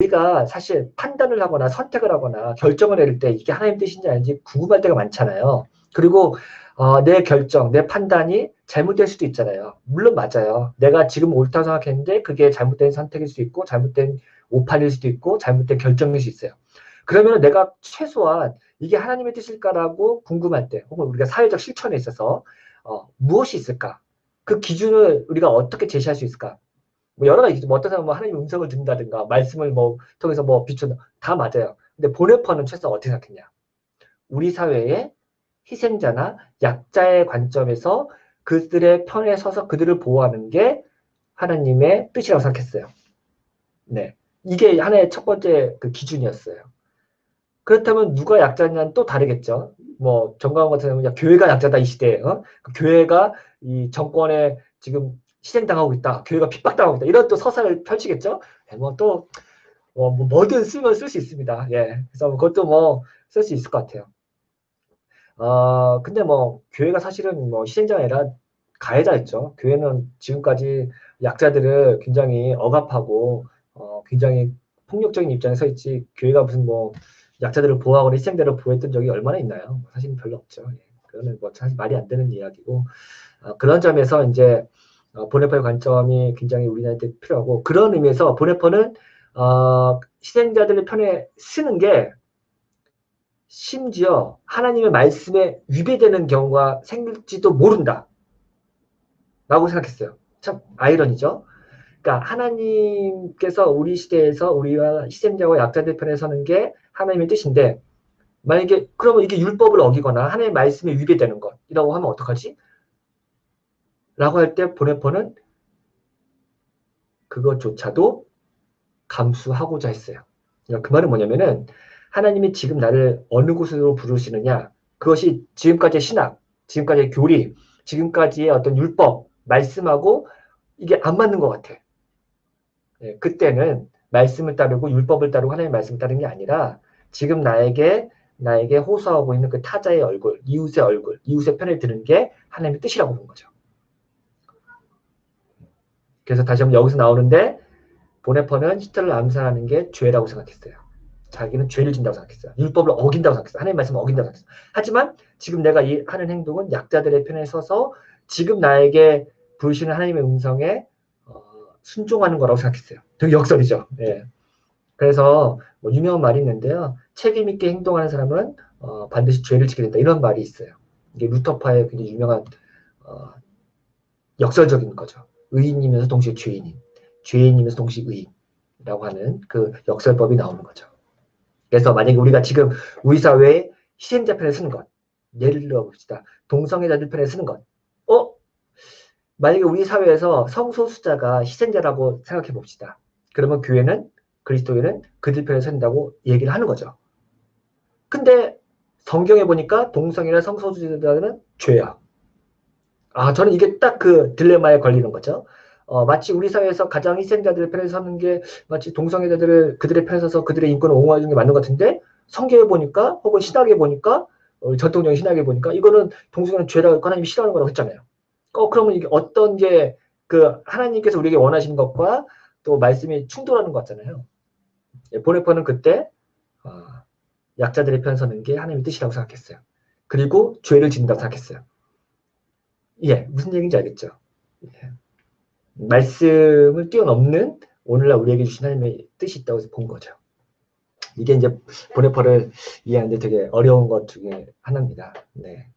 우리가 사실 판단을 하거나 선택을 하거나 결정을 내릴 때 이게 하나님 뜻인지 아닌지 궁금할 때가 많잖아요. 그리고 내 결정, 내 판단이 잘못될 수도 있잖아요. 물론 맞아요. 내가 지금 옳다고 생각했는데 그게 잘못된 선택일 수 있고 잘못된 오판일 수도 있고 잘못된 결정일 수 있어요. 그러면 내가 최소한 이게 하나님의 뜻일까라고 궁금할 때 혹은 우리가 사회적 실천에 있어서 무엇이 있을까? 그 기준을 우리가 어떻게 제시할 수 있을까? 뭐 여러 가지 있죠. 뭐 어떤 사람은 뭐 하나님의 음성을 듣는다든가 말씀을 뭐 통해서 뭐 비춘다. 다 맞아요. 근데 보네퍼는 최소 어떻게 생각했냐? 우리 사회의 희생자나 약자의 관점에서 그들의 편에 서서 그들을 보호하는 게 하나님의 뜻이라고 생각했어요. 네. 이게 하나의 첫 번째 그 기준이었어요. 그렇다면 누가 약자냐는 또 다르겠죠. 뭐 정광훈 같은 경우는 교회가 약자다 이 시대에 그 교회가 이 정권에 지금 희생당하고 있다. 교회가 핍박당하고 있다. 이런 또 서사를 펼치겠죠. 네, 뭐또 뭐든 쓰면 쓸 수 있습니다. 예. 그래서 그것도 뭐 쓸 수 있을 것 같아요. 근데 뭐 교회가 사실은 뭐 희생자가 아니라 가해자였죠. 교회는 지금까지 약자들을 굉장히 억압하고 굉장히 폭력적인 입장에 서 있지. 교회가 무슨 뭐 약자들을 보호하거나 희생자를 보호했던 적이 얼마나 있나요? 사실은 별로 없죠. 예. 그거는 뭐 사실 말이 안 되는 이야기고 그런 점에서 이제 보네퍼의 관점이 굉장히 우리나라한테 필요하고 그런 의미에서 보네퍼는 희생자들의 편에 쓰는 게 심지어 하나님의 말씀에 위배되는 경우가 생길지도 모른다 라고 생각했어요. 참 아이러니죠. 그러니까 하나님께서 우리 시대에서 우리와 희생자와 약자들 편에 서는 게 하나님의 뜻인데 만약에 그러면 이게 율법을 어기거나 하나님의 말씀에 위배되는 것이라고 하면 어떡하지? 라고 할 때 보네퍼는 그것조차도 감수하고자 했어요. 그 말은 뭐냐면은 하나님이 지금 나를 어느 곳으로 부르시느냐 그것이 지금까지의 신학, 지금까지의 교리, 지금까지의 어떤 율법, 말씀하고 이게 안 맞는 것 같아. 예, 그때는 말씀을 따르고 율법을 따르고 하나님의 말씀을 따르는 게 아니라 지금 나에게 호소하고 있는 그 타자의 얼굴, 이웃의 편을 드는 게 하나님의 뜻이라고 보는 거죠. 그래서 다시 한번 여기서 나오는데 보네퍼는 히틀러를 암살하는 게 죄라고 생각했어요. 자기는 죄를 진다고 생각했어요. 율법을 어긴다고 생각했어요. 하나님 말씀을 어긴다고 생각했어요. 하지만 지금 내가 하는 행동은 약자들의 편에 서서 지금 나에게 부르시는 하나님의 음성에 순종하는 거라고 생각했어요. 되게 역설이죠. 예. 그래서 뭐 유명한 말이 있는데요. 책임 있게 행동하는 사람은 반드시 죄를 지게 된다. 이런 말이 있어요. 이게 루터파의 굉장히 유명한 역설적인 거죠. 의인이면서 동시에 죄인인. 죄인이면서 동시에 의인이라고 하는 그 역설법이 나오는 거죠. 그래서 만약에 우리가 지금 우리 사회에 희생자 편에 쓰는 것, 예를 들어 봅시다. 동성애자들 편에 쓰는 것. 만약에 우리 사회에서 성소수자가 희생자라고 생각해 봅시다. 그러면 교회는 그리스도인은 그들 편에 선다고 얘기를 하는 거죠. 근데 성경에 보니까 동성애나 성소수자들은 죄야. 저는 이게 딱 그 딜레마에 걸리는 거죠. 마치 우리 사회에서 가장 희생자들의 편에 서는 게 마치 동성애자들을 그들의 편에 서서 그들의 인권을 옹호하는 게 맞는 것 같은데 성경에 보니까 혹은 신학에 보니까 전통적인 신학에 보니까 이거는 동성애는 죄라고 하나님이 싫어하는 거라고 했잖아요. 그러면 이게 어떤 게 그 하나님께서 우리에게 원하시는 것과 또 말씀이 충돌하는 것 같잖아요. 보네퍼는 그때 약자들의 편 서는 게 하나님의 뜻이라고 생각했어요. 그리고 죄를 짓는다고 생각했어요. 예, 무슨 얘기인지 알겠죠? 예. 말씀을 뛰어넘는 오늘날 우리에게 주신 하나님의 뜻이 있다고 해서 본 거죠. 이게 이제 보네퍼를 이해하는데 되게 어려운 것 중에 하나입니다. 네.